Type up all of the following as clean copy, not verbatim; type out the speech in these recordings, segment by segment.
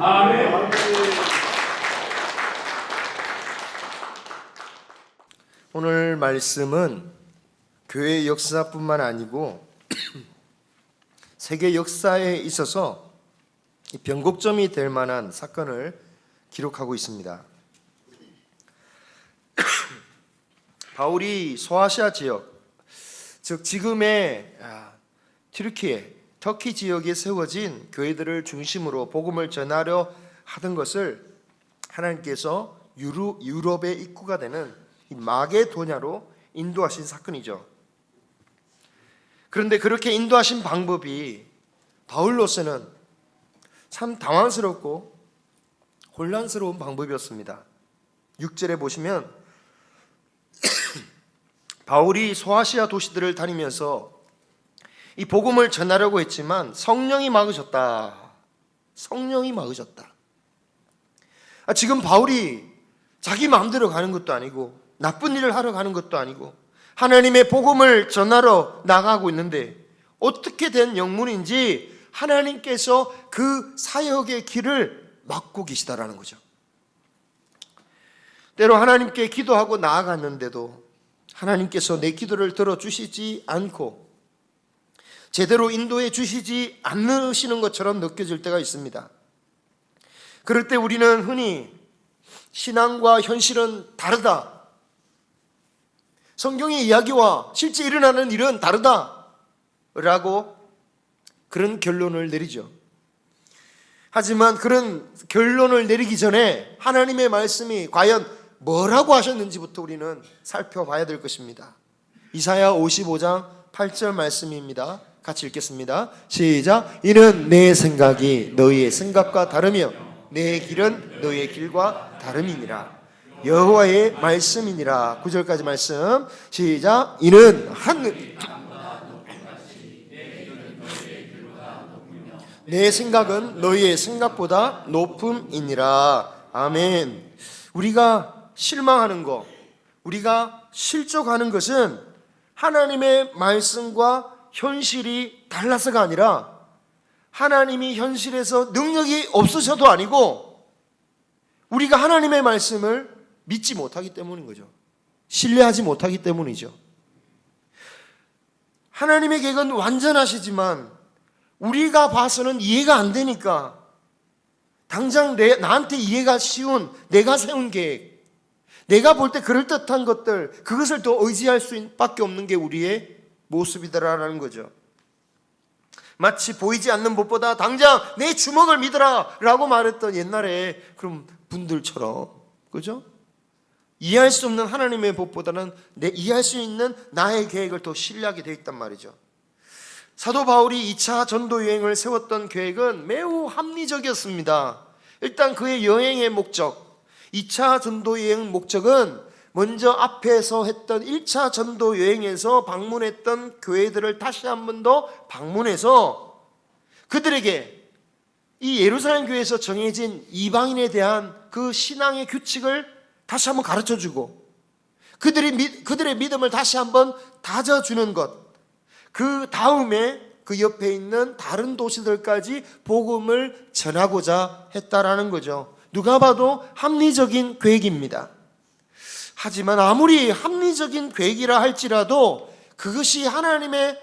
아멘. 오늘 말씀은 교회 역사뿐만 아니고 세계 역사에 있어서 변곡점이 될 만한 사건을 기록하고 있습니다. 바울이 소아시아 지역, 즉 지금의 터키 지역에 세워진 교회들을 중심으로 복음을 전하려 하던 것을 하나님께서 유럽의 입구가 되는 마게도냐로 인도하신 사건이죠. 그런데 그렇게 인도하신 방법이 바울로서는 참 당황스럽고 혼란스러운 방법이었습니다. 6절에 보시면 바울이 소아시아 도시들을 다니면서 이 복음을 전하려고 했지만 성령이 막으셨다. 성령이 막으셨다. 지금 바울이 자기 마음대로 가는 것도 아니고 나쁜 일을 하러 가는 것도 아니고 하나님의 복음을 전하러 나가고 있는데 어떻게 된 영문인지 하나님께서 그 사역의 길을 막고 계시다라는 거죠. 때로 하나님께 기도하고 나아갔는데도 하나님께서 내 기도를 들어주시지 않고 제대로 인도해 주시지 않으시는 것처럼 느껴질 때가 있습니다. 그럴 때 우리는 흔히 신앙과 현실은 다르다, 성경의 이야기와 실제 일어나는 일은 다르다라고 그런 결론을 내리죠. 하지만 그런 결론을 내리기 전에 하나님의 말씀이 과연 뭐라고 하셨는지부터 우리는 살펴봐야 될 것입니다. 이사야 55장 8절 말씀입니다. 같이 읽겠습니다. 시작. 이는 내 생각이 너희의 생각과 다르며 내 길은 너희의 길과 다름이니라. 여호와의 말씀이니라. 9절까지 말씀 시작. 이는 내 생각은 너희의 생각보다 높음이니라. 아멘. 우리가 실망하는 것, 우리가 실족하는 것은 하나님의 말씀과 현실이 달라서가 아니라 하나님이 현실에서 능력이 없으셔도 아니고 우리가 하나님의 말씀을 믿지 못하기 때문인 거죠. 신뢰하지 못하기 때문이죠. 하나님의 계획은 완전하시지만 우리가 봐서는 이해가 안 되니까 당장 나한테 이해가 쉬운 내가 세운 계획, 내가 볼 때 그럴듯한 것들, 그것을 더 의지할 수밖에 없는 게 우리의 모습이더라라는 거죠. 마치 보이지 않는 법보다 당장 내 주먹을 믿어라 라고 말했던 옛날에 그런 분들처럼, 그죠? 이해할 수 없는 하나님의 법보다는 이해할 수 있는 나의 계획을 더 신뢰하게 되어 있단 말이죠. 사도 바울이 2차 전도 여행을 세웠던 계획은 매우 합리적이었습니다. 일단 그의 여행의 목적, 2차 전도 여행 목적은 먼저 앞에서 했던 1차 전도 여행에서 방문했던 교회들을 다시 한 번 더 방문해서 그들에게 이 예루살렘 교회에서 정해진 이방인에 대한 그 신앙의 규칙을 다시 한번 가르쳐주고 그들의 믿음을 다시 한번 다져주는 것, 그 다음에 그 옆에 있는 다른 도시들까지 복음을 전하고자 했다라는 거죠. 누가 봐도 합리적인 계획입니다. 하지만 아무리 합리적인 계획이라 할지라도 그것이 하나님의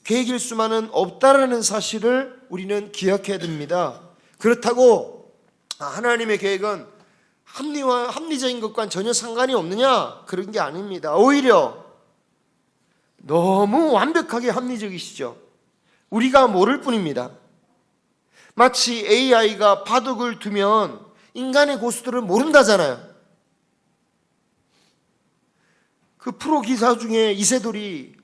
계획일 수만은 없다라는 사실을 우리는 기억해야 됩니다. 그렇다고 하나님의 계획은 합리적인 것과는 전혀 상관이 없느냐? 그런 게 아닙니다. 오히려 너무 완벽하게 합리적이시죠. 우리가 모를 뿐입니다. 마치 AI가 바둑을 두면 인간의 고수들은 모른다잖아요. 그 프로 기사 중에 이세돌이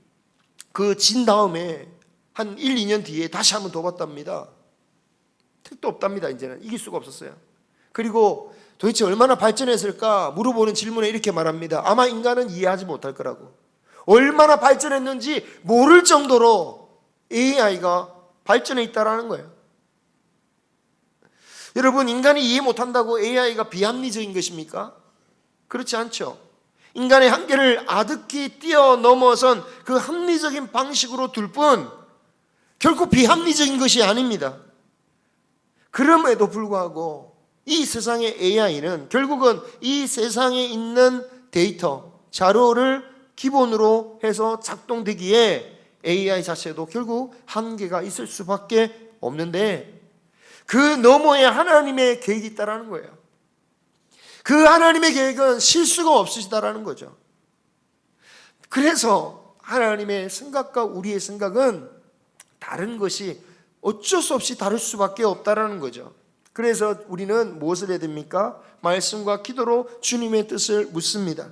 그 진 다음에 한 1, 2년 뒤에 다시 한번 더 봤답니다. 택도 없답니다. 이제는 이길 수가 없었어요. 그리고 도대체 얼마나 발전했을까 물어보는 질문에 이렇게 말합니다. 아마 인간은 이해하지 못할 거라고. 얼마나 발전했는지 모를 정도로 AI가 발전해 있다라는 거예요. 여러분, 인간이 이해 못한다고 AI가 비합리적인 것입니까? 그렇지 않죠. 인간의 한계를 아득히 뛰어넘어선 그 합리적인 방식으로 둘 뿐 결코 비합리적인 것이 아닙니다. 그럼에도 불구하고 이 세상의 AI는 결국은 이 세상에 있는 데이터, 자료를 기본으로 해서 작동되기에 AI 자체도 결국 한계가 있을 수밖에 없는데, 그 너머에 하나님의 계획이 있다라는 거예요. 그 하나님의 계획은 실수가 없으시다라는 거죠. 그래서 하나님의 생각과 우리의 생각은 다른 것이 어쩔 수 없이 다를 수밖에 없다라는 거죠. 그래서 우리는 무엇을 해야 됩니까? 말씀과 기도로 주님의 뜻을 묻습니다.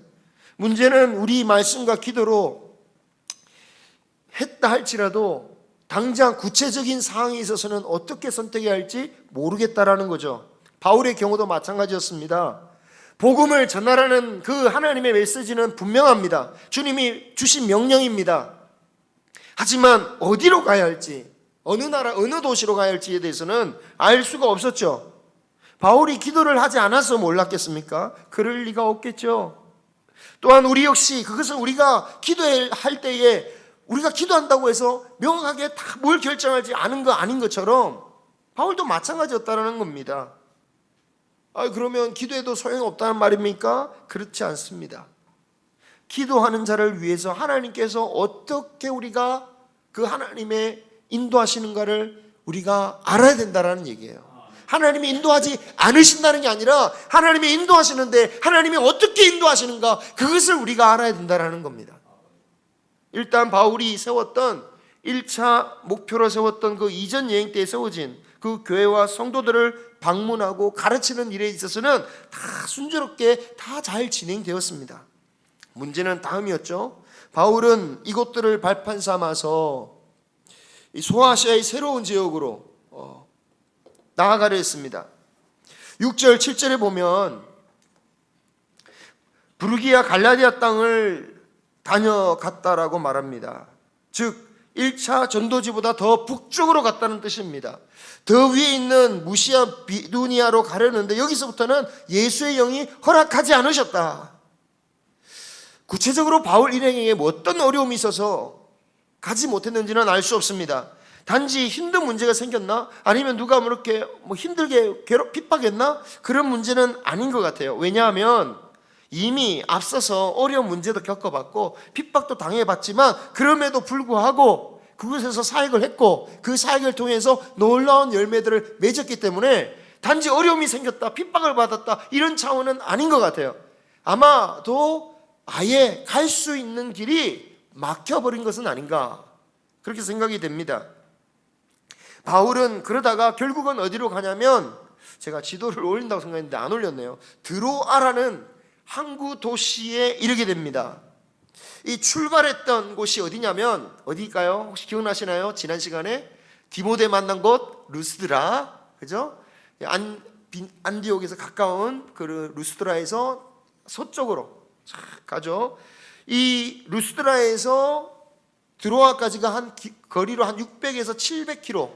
문제는 우리 말씀과 기도로 했다 할지라도 당장 구체적인 상황에 있어서는 어떻게 선택해야 할지 모르겠다라는 거죠. 바울의 경우도 마찬가지였습니다. 복음을 전하라는 그 하나님의 메시지는 분명합니다. 주님이 주신 명령입니다. 하지만 어디로 가야 할지, 어느 나라, 어느 도시로 가야 할지에 대해서는 알 수가 없었죠. 바울이 기도를 하지 않아서 몰랐겠습니까? 그럴 리가 없겠죠. 또한 우리 역시 그것은 우리가 기도할 때에 우리가 기도한다고 해서 명확하게 다 뭘 결정할지 아는 거 아닌 것처럼 바울도 마찬가지였다는 겁니다. 그러면 기도해도 소용없다는 말입니까? 그렇지 않습니다. 기도하는 자를 위해서 하나님께서 어떻게 우리가 그 하나님의 인도하시는가를 우리가 알아야 된다는 얘기예요. 하나님이 인도하지 않으신다는 게 아니라 하나님이 인도하시는데 하나님이 어떻게 인도하시는가, 그것을 우리가 알아야 된다는 겁니다. 일단 바울이 세웠던 1차 목표로 세웠던 그 이전 여행 때에 세워진 그 교회와 성도들을 방문하고 가르치는 일에 있어서는 다 순조롭게 다 잘 진행되었습니다. 문제는 다음이었죠. 바울은 이곳들을 발판 삼아서 소아시아의 새로운 지역으로 나아가려 했습니다. 6절 7절에 보면 부르기아 갈라디아 땅을 다녀갔다라고 말합니다. 즉 1차 전도지보다 더 북쪽으로 갔다는 뜻입니다. 더 위에 있는 무시아 비두니아로 가려는데 여기서부터는 예수의 영이 허락하지 않으셨다. 구체적으로 바울 일행에게 어떤 어려움이 있어서 가지 못했는지는 알 수 없습니다. 단지 힘든 문제가 생겼나? 아니면 누가 이렇게 힘들게 핍박했나? 그런 문제는 아닌 것 같아요. 왜냐하면 이미 앞서서 어려운 문제도 겪어봤고 핍박도 당해봤지만 그럼에도 불구하고 그곳에서 사역을 했고 그 사역을 통해서 놀라운 열매들을 맺었기 때문에 단지 어려움이 생겼다, 핍박을 받았다, 이런 차원은 아닌 것 같아요. 아마도 아예 갈 수 있는 길이 막혀버린 것은 아닌가, 그렇게 생각이 됩니다. 바울은 그러다가 결국은 어디로 가냐면, 제가 지도를 올린다고 생각했는데 안 올렸네요. 드로아라는 항구 도시에 이르게 됩니다. 이 출발했던 곳이 어디냐면 어디일까요? 혹시 기억나시나요? 지난 시간에 디모데 만난 곳 루스드라, 그죠? 안디옥에서 가까운 그 루스드라에서 서쪽으로 가죠. 이 루스드라에서 드로아까지가 거리로 한 600에서 700km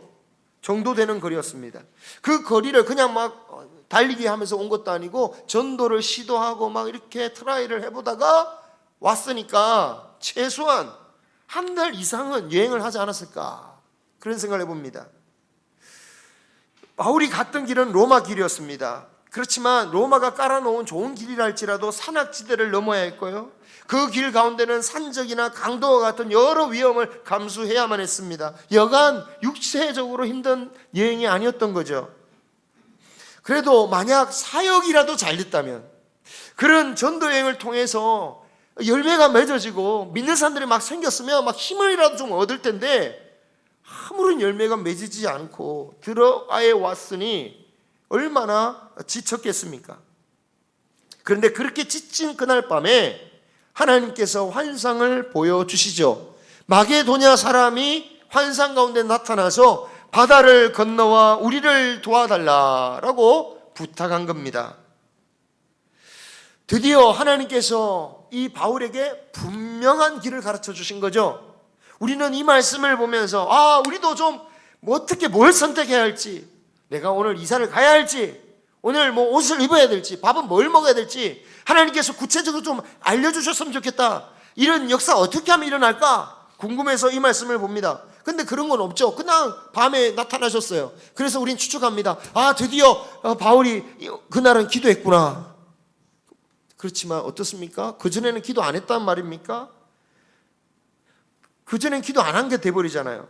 정도 되는 거리였습니다. 그 거리를 그냥 막 달리기 하면서 온 것도 아니고 전도를 시도하고 막 이렇게 트라이를 해보다가 왔으니까 최소한 한 달 이상은 여행을 하지 않았을까, 그런 생각을 해봅니다. 바울이 갔던 길은 로마 길이었습니다. 그렇지만 로마가 깔아놓은 좋은 길이라 할지라도 산악지대를 넘어야 했고요, 그 길 가운데는 산적이나 강도와 같은 여러 위험을 감수해야만 했습니다. 여간 육체적으로 힘든 여행이 아니었던 거죠. 그래도 만약 사역이라도 잘 됐다면, 그런 전도여행을 통해서 열매가 맺어지고 믿는 사람들이 막 생겼으면 막 힘을이라도 좀 얻을 텐데 아무런 열매가 맺어지지 않고 드로아에 왔으니 얼마나 지쳤겠습니까? 그런데 그렇게 지친 그날 밤에 하나님께서 환상을 보여주시죠. 마게도냐 사람이 환상 가운데 나타나서 바다를 건너와 우리를 도와달라라고 부탁한 겁니다. 드디어 하나님께서 이 바울에게 분명한 길을 가르쳐 주신 거죠. 우리는 이 말씀을 보면서 우리도 좀 어떻게 뭘 선택해야 할지, 내가 오늘 이사를 가야 할지, 오늘 옷을 입어야 될지, 밥은 뭘 먹어야 될지 하나님께서 구체적으로 좀 알려주셨으면 좋겠다. 이런 역사 어떻게 하면 일어날까 궁금해서 이 말씀을 봅니다. 근데 그런 건 없죠. 그냥 밤에 나타나셨어요. 그래서 우린 추측합니다. 아, 드디어 바울이 그날은 기도했구나. 그렇지만 어떻습니까? 그전에는 기도 안 했단 말입니까? 그전엔 기도 안 한 게 돼버리잖아요.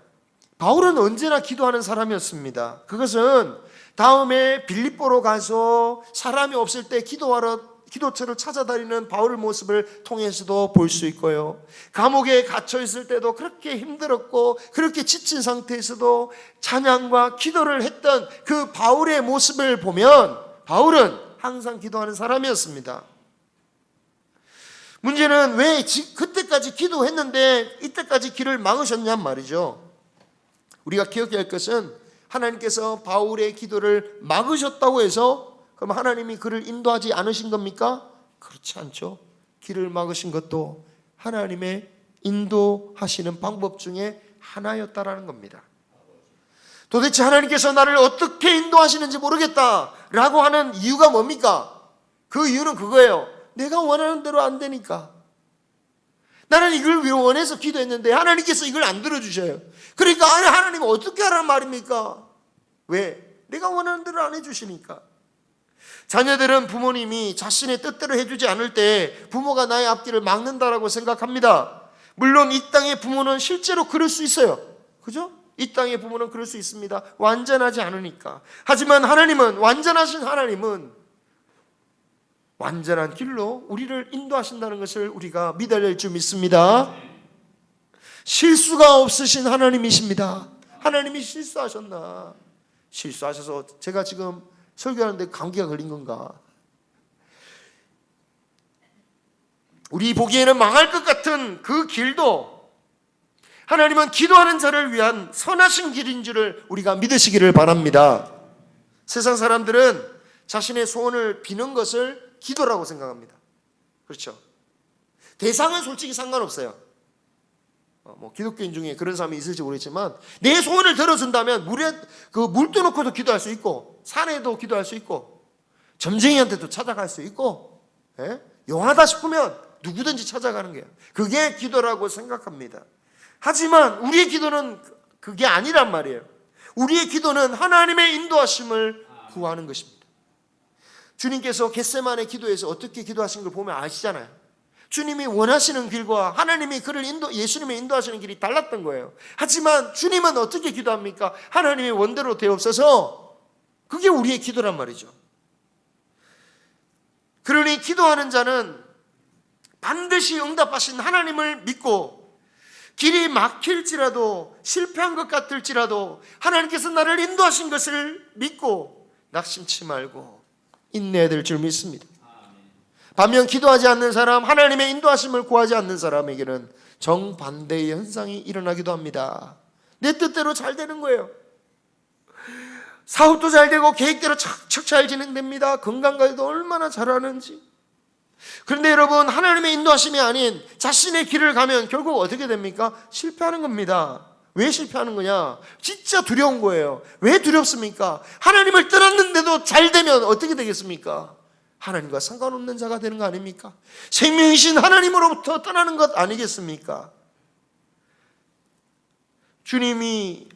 바울은 언제나 기도하는 사람이었습니다. 그것은 다음에 빌립보로 가서 사람이 없을 때 기도처를 찾아다니는 바울의 모습을 통해서도 볼 수 있고요. 감옥에 갇혀 있을 때도 그렇게 힘들었고 그렇게 지친 상태에서도 찬양과 기도를 했던 그 바울의 모습을 보면 바울은 항상 기도하는 사람이었습니다. 문제는 왜 그때까지 기도했는데 이때까지 길을 막으셨냔 말이죠. 우리가 기억해야 할 것은 하나님께서 바울의 기도를 막으셨다고 해서 그럼 하나님이 그를 인도하지 않으신 겁니까? 그렇지 않죠. 길을 막으신 것도 하나님의 인도하시는 방법 중에 하나였다라는 겁니다. 도대체 하나님께서 나를 어떻게 인도하시는지 모르겠다라고 하는 이유가 뭡니까? 그 이유는 그거예요. 내가 원하는 대로 안 되니까. 나는 이걸 원해서 기도했는데 하나님께서 이걸 안 들어주셔요. 그러니까 하나님 어떻게 하라는 말입니까? 왜? 내가 원하는 대로 안 해주시니까. 자녀들은 부모님이 자신의 뜻대로 해주지 않을 때 부모가 나의 앞길을 막는다라고 생각합니다. 물론 이 땅의 부모는 실제로 그럴 수 있어요. 그죠? 이 땅의 부모는 그럴 수 있습니다. 완전하지 않으니까. 하지만 하나님은, 완전하신 하나님은 완전한 길로 우리를 인도하신다는 것을 우리가 믿어야 할 줄 믿습니다. 실수가 없으신 하나님이십니다. 하나님이 실수하셨나? 실수하셔서 제가 지금 설교하는데 감기가 걸린 건가? 우리 보기에는 망할 것 같은 그 길도 하나님은 기도하는 자를 위한 선하신 길인 줄을 우리가 믿으시기를 바랍니다. 세상 사람들은 자신의 소원을 비는 것을 기도라고 생각합니다. 그렇죠? 대상은 솔직히 상관없어요. 기독교인 중에 그런 사람이 있을지 모르겠지만 내 소원을 들어준다면 물 떠놓고도 기도할 수 있고 산에도 기도할 수 있고 점쟁이한테도 찾아갈 수 있고 용하다 싶으면 누구든지 찾아가는 거예요. 그게 기도라고 생각합니다. 하지만 우리의 기도는 그게 아니란 말이에요. 우리의 기도는 하나님의 인도하심을 구하는 것입니다. 주님께서 겟세마네 기도에서 어떻게 기도하신 걸 보면 아시잖아요. 주님이 원하시는 길과 하나님이 예수님의 인도하시는 길이 달랐던 거예요. 하지만 주님은 어떻게 기도합니까? 하나님의 원대로 되옵소서. 그게 우리의 기도란 말이죠. 그러니 기도하는 자는 반드시 응답하신 하나님을 믿고 길이 막힐지라도 실패한 것 같을지라도 하나님께서 나를 인도하신 것을 믿고 낙심치 말고 인내해야 될 줄 믿습니다. 반면 기도하지 않는 사람, 하나님의 인도하심을 구하지 않는 사람에게는 정반대의 현상이 일어나기도 합니다. 내 뜻대로 잘 되는 거예요. 사업도 잘 되고 계획대로 척척 잘 진행됩니다. 건강관리도 얼마나 잘하는지. 그런데 여러분, 하나님의 인도하심이 아닌 자신의 길을 가면 결국 어떻게 됩니까? 실패하는 겁니다. 왜 실패하는 거냐? 진짜 두려운 거예요. 왜 두렵습니까? 하나님을 떠났는데도 잘 되면 어떻게 되겠습니까? 하나님과 상관없는 자가 되는 거 아닙니까? 생명이신 하나님으로부터 떠나는 것 아니겠습니까? 주님이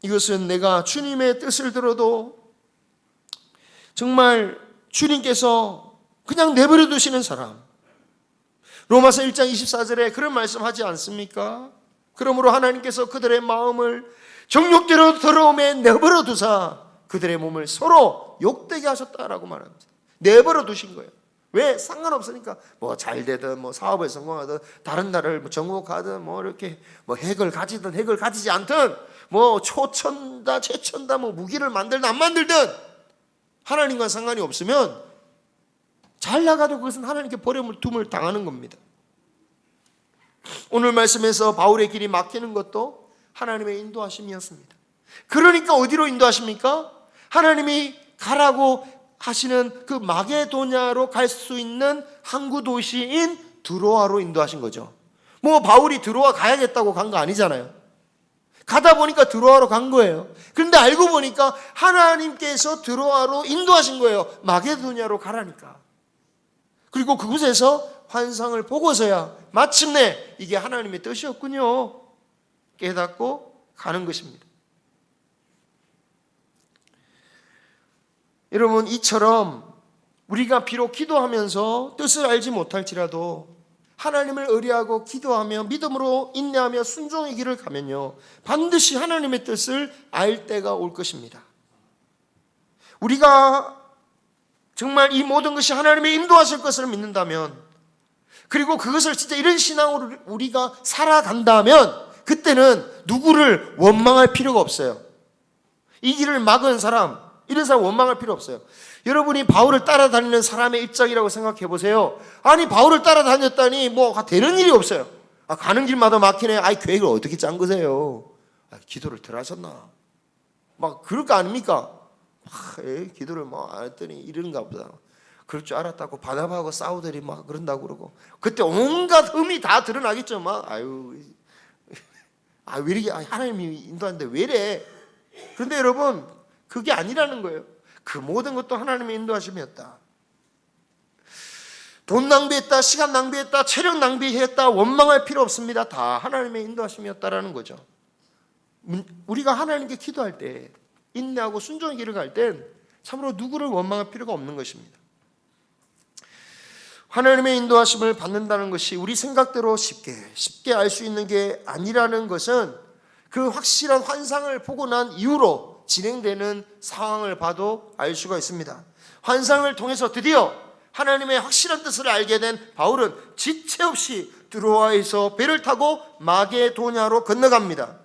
이것은 내가 주님의 뜻을 들어도 정말 주님께서 그냥 내버려 두시는 사람. 로마서 1장 24절에 그런 말씀하지 않습니까? 그러므로 하나님께서 그들의 마음을 정욕대로 더러움에 내버려 두사 그들의 몸을 서로 욕되게 하셨다라고 말합니다. 내버려 두신 거예요. 왜? 상관없으니까 잘 되든 사업에 성공하든 다른 나라를 정복하든 이렇게 핵을 가지든 핵을 가지지 않든 초천다 최천다 무기를 만들든 안 만들든 하나님과 상관이 없으면 잘 나가도 그것은 하나님께 버림을 당하는 겁니다. 오늘 말씀에서 바울의 길이 막히는 것도 하나님의 인도하심이었습니다. 그러니까 어디로 인도하십니까? 하나님이 가라고 하시는 그 마게도냐로 갈 수 있는 항구 도시인 드로아로 인도하신 거죠. 바울이 드로아 가야겠다고 간 거 아니잖아요. 가다 보니까 드로아로 간 거예요. 그런데 알고 보니까 하나님께서 드로아로 인도하신 거예요. 마게도냐로 가라니까. 그리고 그곳에서 환상을 보고서야 마침내 이게 하나님의 뜻이었군요 깨닫고 가는 것입니다. 여러분, 이처럼 우리가 비록 기도하면서 뜻을 알지 못할지라도 하나님을 의뢰하고 기도하며 믿음으로 인내하며 순종의 길을 가면요, 반드시 하나님의 뜻을 알 때가 올 것입니다. 우리가 정말 이 모든 것이 하나님의 인도하실 것을 믿는다면, 그리고 그것을 진짜 이런 신앙으로 우리가 살아간다면, 그때는 누구를 원망할 필요가 없어요. 이 길을 막은 사람, 이런 사람 원망할 필요 없어요. 여러분이 바울을 따라다니는 사람의 입장이라고 생각해 보세요. 아니, 바울을 따라다녔다니 뭐 되는 일이 없어요. 가는 길마다 막히네. 계획을 어떻게 짠 거세요? 기도를 덜 하셨나? 막 그럴 거 아닙니까? 기도를 안 했더니 이런가 보다. 그럴 줄 알았다고 바나바하고 싸우더니 막 그런다고 그러고, 그때 온갖 흠이 다 드러나겠죠. 왜 이렇게 하나님이 인도하는데 왜 이래? 그런데 여러분, 그게 아니라는 거예요. 그 모든 것도 하나님의 인도하심이었다. 돈 낭비했다, 시간 낭비했다, 체력 낭비했다, 원망할 필요 없습니다. 다 하나님의 인도하심이었다라는 거죠. 우리가 하나님께 기도할 때, 인내하고 순종의 길을 갈 땐 참으로 누구를 원망할 필요가 없는 것입니다. 하나님의 인도하심을 받는다는 것이 우리 생각대로 쉽게 알 수 있는 게 아니라는 것은 그 확실한 환상을 보고 난 이후로 진행되는 상황을 봐도 알 수가 있습니다. 환상을 통해서 드디어 하나님의 확실한 뜻을 알게 된 바울은 지체 없이 드로아에서 배를 타고 마게도냐로 건너갑니다.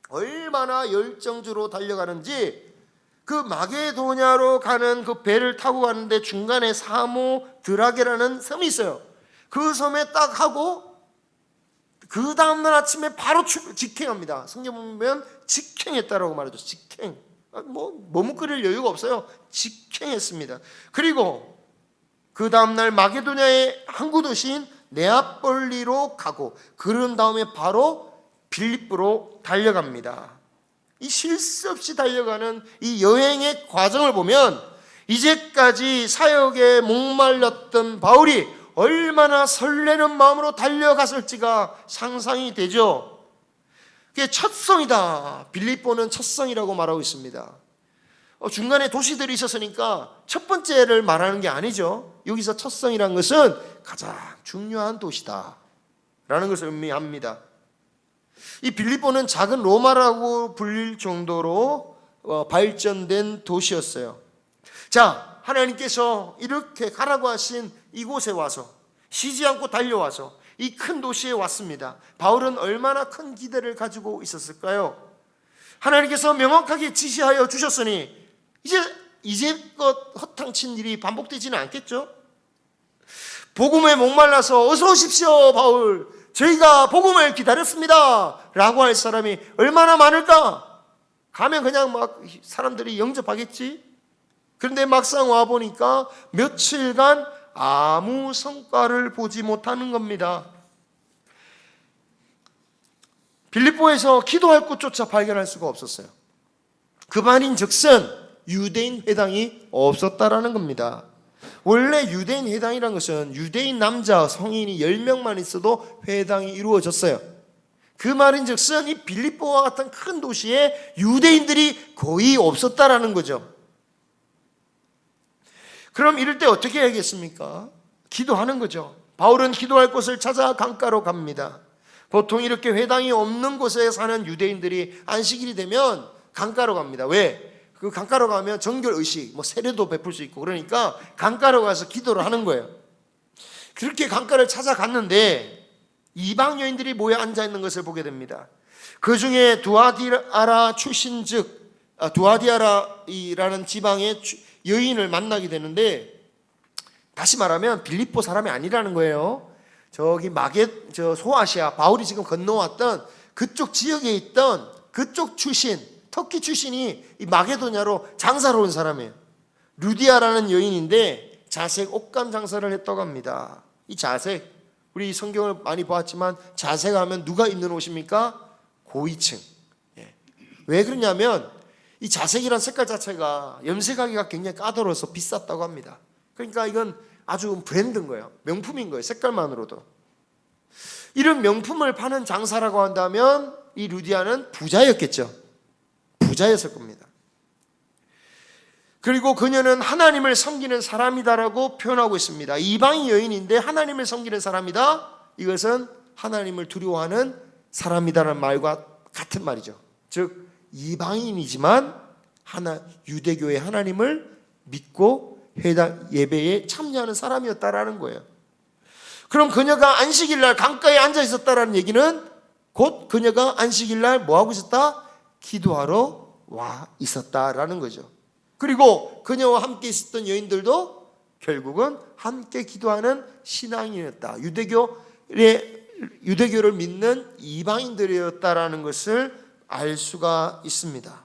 얼마나 열정적으로 달려가는지, 그 마게도냐로 가는 그 배를 타고 가는데 중간에 사모드라게라는 섬이 있어요. 그 섬에 딱 하고 그 다음날 아침에 바로 직행합니다. 성경 보면 직행했다라고 말하죠. 직행. 머뭇거릴 여유가 없어요. 직행했습니다. 그리고 그 다음날 마게도냐의 항구 도시인 네아폴리로 가고, 그런 다음에 바로 빌립보로 달려갑니다. 이 쉴 새 없이 달려가는 이 여행의 과정을 보면 이제까지 사역에 목말랐던 바울이 얼마나 설레는 마음으로 달려갔을지가 상상이 되죠. 그게 첫성이다. 빌립보는 첫성이라고 말하고 있습니다. 중간에 도시들이 있었으니까 첫 번째를 말하는 게 아니죠. 여기서 첫성이라는 것은 가장 중요한 도시다 라는 것을 의미합니다. 이 빌립보는 작은 로마라고 불릴 정도로 발전된 도시였어요. 자, 하나님께서 이렇게 가라고 하신 이곳에 와서, 쉬지 않고 달려와서 이 큰 도시에 왔습니다. 바울은 얼마나 큰 기대를 가지고 있었을까요? 하나님께서 명확하게 지시하여 주셨으니 이제껏 허탕친 일이 반복되지는 않겠죠? 복음에 목말라서 어서 오십시오 바울, 저희가 복음을 기다렸습니다 라고 할 사람이 얼마나 많을까? 가면 그냥 막 사람들이 영접하겠지? 그런데 막상 와보니까 며칠간 아무 성과를 보지 못하는 겁니다. 빌립보에서 기도할 곳조차 발견할 수가 없었어요. 그 말인 즉슨 유대인 회당이 없었다라는 겁니다. 원래 유대인 회당이라는 것은 유대인 남자 성인이 10명만 있어도 회당이 이루어졌어요. 그 말인 즉슨 이 빌립보와 같은 큰 도시에 유대인들이 거의 없었다라는 거죠. 그럼 이럴 때 어떻게 해야겠습니까? 기도하는 거죠. 바울은 기도할 곳을 찾아 강가로 갑니다. 보통 이렇게 회당이 없는 곳에 사는 유대인들이 안식일이 되면 강가로 갑니다. 왜? 그 강가로 가면 정결의식, 세례도 베풀 수 있고 그러니까 강가로 가서 기도를 하는 거예요. 그렇게 강가를 찾아갔는데 이방 여인들이 모여 앉아있는 것을 보게 됩니다. 그 중에 두아디아라 출신 즉 두아디아라라는 지방의 여인을 만나게 되는데, 다시 말하면 빌립보 사람이 아니라는 거예요. 저기 소아시아, 바울이 지금 건너왔던 그쪽 지역에 있던 그쪽 출신, 터키 출신이 이 마게도냐로 장사로 온 사람이에요. 루디아라는 여인인데 자색 옷감 장사를 했다고 합니다. 이 자색, 우리 성경을 많이 보았지만 자색 하면 누가 입는 옷입니까? 고위층. 왜 그러냐면 이 자색이란 색깔 자체가 염색하기가 굉장히 까다로워서 비쌌다고 합니다. 그러니까 이건 아주 브랜드인 거예요. 명품인 거예요. 색깔만으로도. 이런 명품을 파는 장사라고 한다면 이 루디아는 부자였겠죠. 부자였을 겁니다. 그리고 그녀는 하나님을 섬기는 사람이다라고 표현하고 있습니다. 이방인 여인인데 하나님을 섬기는 사람이다. 이것은 하나님을 두려워하는 사람이다라는 말과 같은 말이죠. 즉 이방인이지만 유대교의 하나님을 믿고 해당 예배에 참여하는 사람이었다라는 거예요. 그럼 그녀가 안식일날 강가에 앉아 있었다라는 얘기는 곧 그녀가 안식일날 뭐 하고 있었다? 기도하러 와 있었다라는 거죠. 그리고 그녀와 함께 있었던 여인들도 결국은 함께 기도하는 신앙인이었다. 유대교를 믿는 이방인들이었다라는 것을 알 수가 있습니다.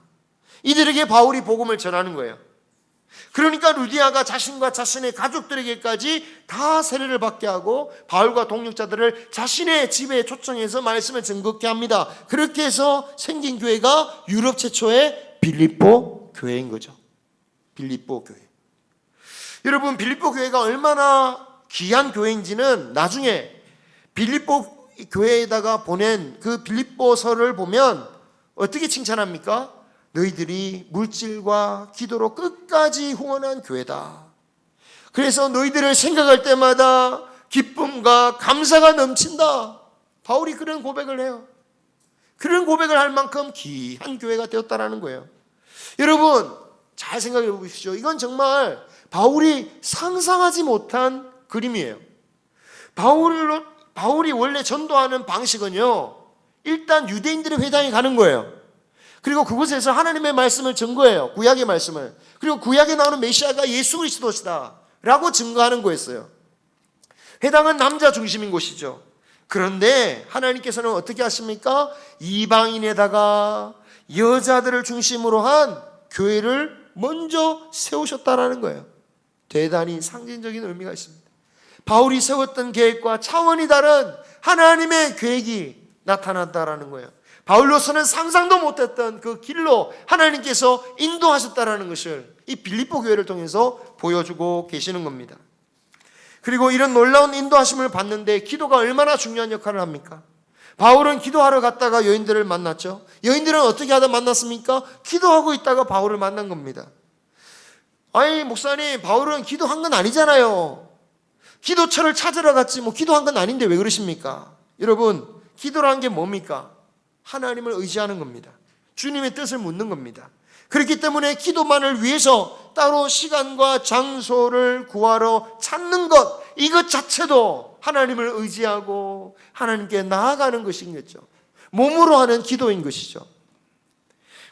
이들에게 바울이 복음을 전하는 거예요. 그러니까 루디아가 자신과 자신의 가족들에게까지 다 세례를 받게 하고 바울과 동역자들을 자신의 집에 초청해서 말씀을 증거케 합니다. 그렇게 해서 생긴 교회가 유럽 최초의 빌립보 교회인 거죠. 빌립보 교회. 여러분, 빌립보 교회가 얼마나 귀한 교회인지는 나중에 빌립보 교회에다가 보낸 그 빌립보서를 보면 어떻게 칭찬합니까? 너희들이 물질과 기도로 끝까지 후원한 교회다. 그래서 너희들을 생각할 때마다 기쁨과 감사가 넘친다. 바울이 그런 고백을 해요. 그런 고백을 할 만큼 귀한 교회가 되었다라는 거예요. 여러분, 잘 생각해 보십시오. 이건 정말 바울이 상상하지 못한 그림이에요. 바울이 원래 전도하는 방식은요, 일단 유대인들의 회당에 가는 거예요. 그리고 그곳에서 하나님의 말씀을 증거해요. 구약의 말씀을. 그리고 구약에 나오는 메시아가 예수 그리스도시다 라고 증거하는 거였어요. 회당은 남자 중심인 곳이죠. 그런데 하나님께서는 어떻게 하십니까? 이방인에다가 여자들을 중심으로 한 교회를 먼저 세우셨다라는 거예요. 대단히 상징적인 의미가 있습니다. 바울이 세웠던 계획과 차원이 다른 하나님의 계획이 나타났다라는 거예요. 바울로서는 상상도 못했던 그 길로 하나님께서 인도하셨다라는 것을 이 빌립보 교회를 통해서 보여주고 계시는 겁니다. 그리고 이런 놀라운 인도하심을 받는데 기도가 얼마나 중요한 역할을 합니까? 바울은 기도하러 갔다가 여인들을 만났죠. 여인들은 어떻게 하다 만났습니까? 기도하고 있다가 바울을 만난 겁니다. 아니 목사님, 바울은 기도한 건 아니잖아요. 기도처를 찾으러 갔지 뭐 기도한 건 아닌데 왜 그러십니까? 여러분, 기도라는 게 뭡니까? 하나님을 의지하는 겁니다. 주님의 뜻을 묻는 겁니다. 그렇기 때문에 기도만을 위해서 따로 시간과 장소를 구하러 찾는 것, 이것 자체도 하나님을 의지하고 하나님께 나아가는 것인 거죠. 몸으로 하는 기도인 것이죠.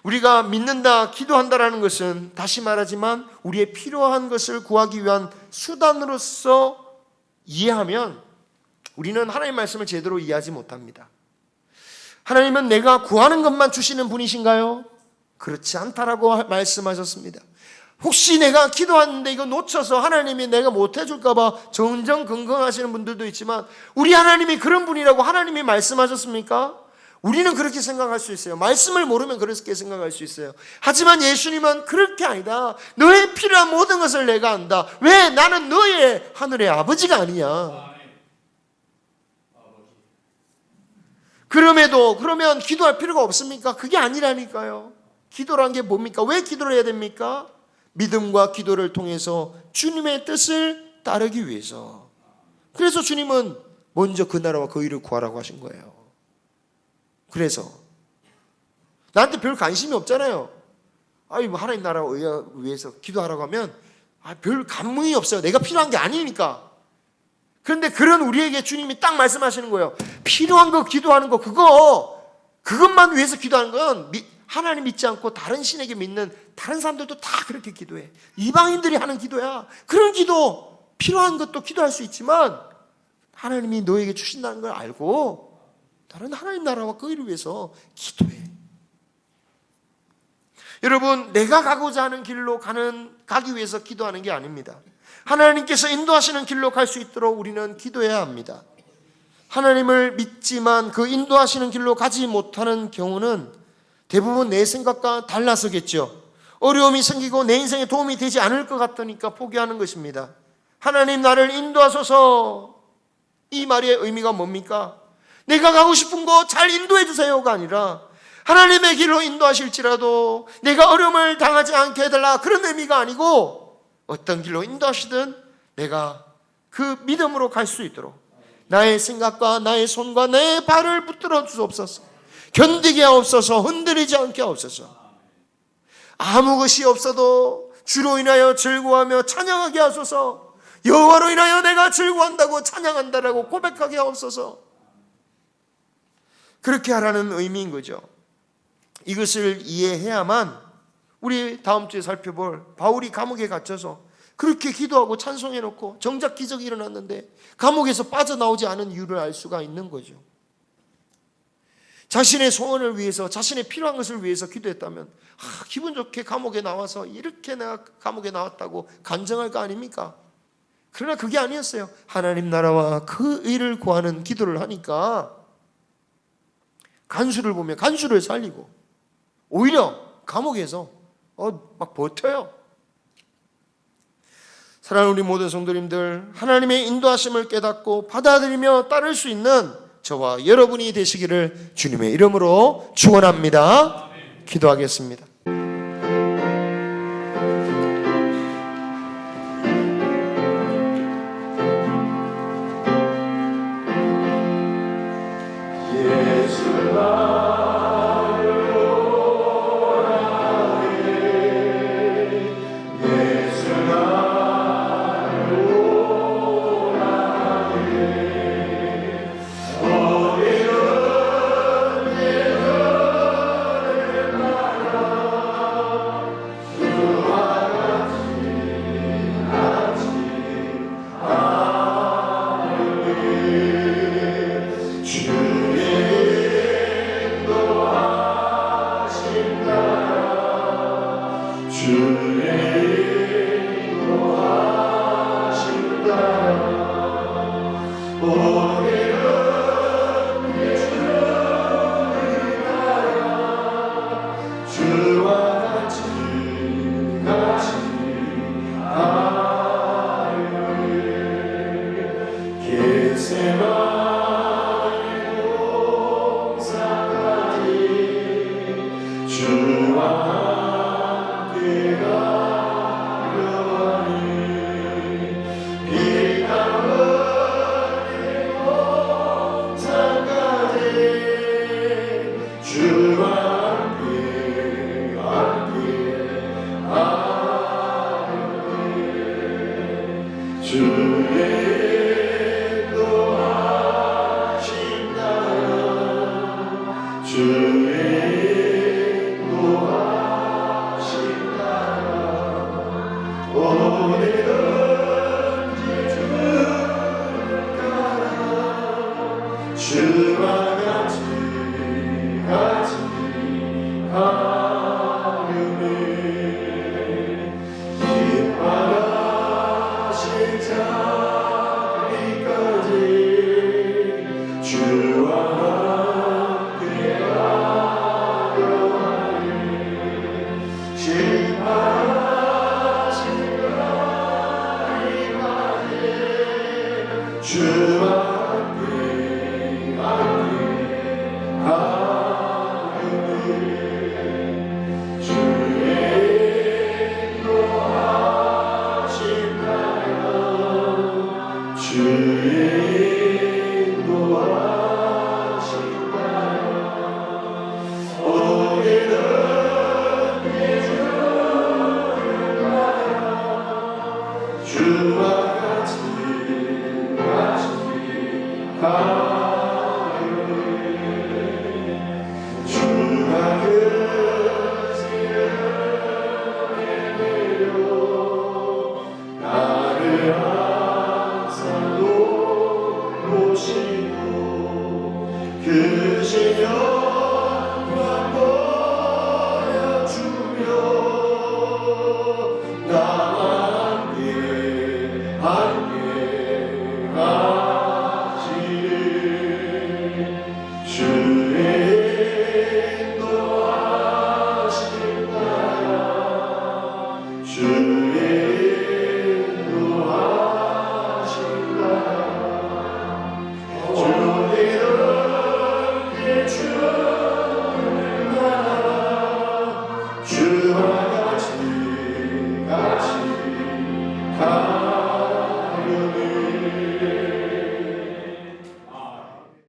우리가 믿는다, 기도한다라는 것은 다시 말하지만 우리의 필요한 것을 구하기 위한 수단으로서 이해하면 우리는 하나님의 말씀을 제대로 이해하지 못합니다. 하나님은 내가 구하는 것만 주시는 분이신가요? 그렇지 않다라고 말씀하셨습니다. 혹시 내가 기도하는데 이거 놓쳐서 하나님이 내가 못해줄까 봐 정정긍긍하시는 분들도 있지만 우리 하나님이 그런 분이라고 하나님이 말씀하셨습니까? 우리는 그렇게 생각할 수 있어요. 말씀을 모르면 그렇게 생각할 수 있어요. 하지만 예수님은 그렇게 아니다. 너의 필요한 모든 것을 내가 안다. 왜? 나는 너의 하늘의 아버지가 아니야. 그러면 기도할 필요가 없습니까? 그게 아니라니까요. 기도란 게 뭡니까? 왜 기도를 해야 됩니까? 믿음과 기도를 통해서 주님의 뜻을 따르기 위해서. 그래서 주님은 먼저 그 나라와 그 의를 구하라고 하신 거예요. 그래서 나한테 별 관심이 없잖아요. 뭐 하나님 나라와 의를 위해서 기도하라고 하면 별 감흥이 없어요. 내가 필요한 게 아니니까. 그런데 그런 우리에게 주님이 딱 말씀하시는 거예요. 필요한 거 기도하는 거, 그것만 위해서 기도하는 건 하나님 믿지 않고 다른 신에게 믿는 다른 사람들도 다 그렇게 기도해. 이방인들이 하는 기도야. 그런 기도, 필요한 것도 기도할 수 있지만 하나님이 너에게 주신다는 걸 알고 다른 하나님 나라와 그 일을 위해서 기도해. 여러분, 내가 가고자 하는 길로 가기 위해서 기도하는 게 아닙니다. 하나님께서 인도하시는 길로 갈 수 있도록 우리는 기도해야 합니다. 하나님을 믿지만 그 인도하시는 길로 가지 못하는 경우는 대부분 내 생각과 달라서겠죠. 어려움이 생기고 내 인생에 도움이 되지 않을 것 같으니까 포기하는 것입니다. 하나님 나를 인도하소서, 이 말의 의미가 뭡니까? 내가 가고 싶은 곳 잘 인도해 주세요가 아니라 하나님의 길로 인도하실지라도 내가 어려움을 당하지 않게 해달라, 그런 의미가 아니고 어떤 길로 인도하시든 내가 그 믿음으로 갈 수 있도록 나의 생각과 나의 손과 내 발을 붙들어 주옵소서. 견디게 하옵소서. 흔들리지 않게 하옵소서. 아무 것이 없어도 주로 인하여 즐거워하며 찬양하게 하소서. 여호와로 인하여 내가 즐거워한다고 찬양한다라고 고백하게 하옵소서. 그렇게 하라는 의미인 거죠. 이것을 이해해야만 우리 다음 주에 살펴볼 바울이 감옥에 갇혀서 그렇게 기도하고 찬송해놓고 정작 기적이 일어났는데 감옥에서 빠져나오지 않은 이유를 알 수가 있는 거죠. 자신의 소원을 위해서, 자신의 필요한 것을 위해서 기도했다면 기분 좋게 감옥에 나와서 이렇게 내가 감옥에 나왔다고 간증할 거 아닙니까? 그러나 그게 아니었어요. 하나님 나라와 그 의를 구하는 기도를 하니까 간수를 보면 간수를 살리고 오히려 감옥에서 막 버텨요. 사랑하는 우리 모든 성도님들, 하나님의 인도하심을 깨닫고 받아들이며 따를 수 있는 저와 여러분이 되시기를 주님의 이름으로 축원합니다. 기도하겠습니다. 주와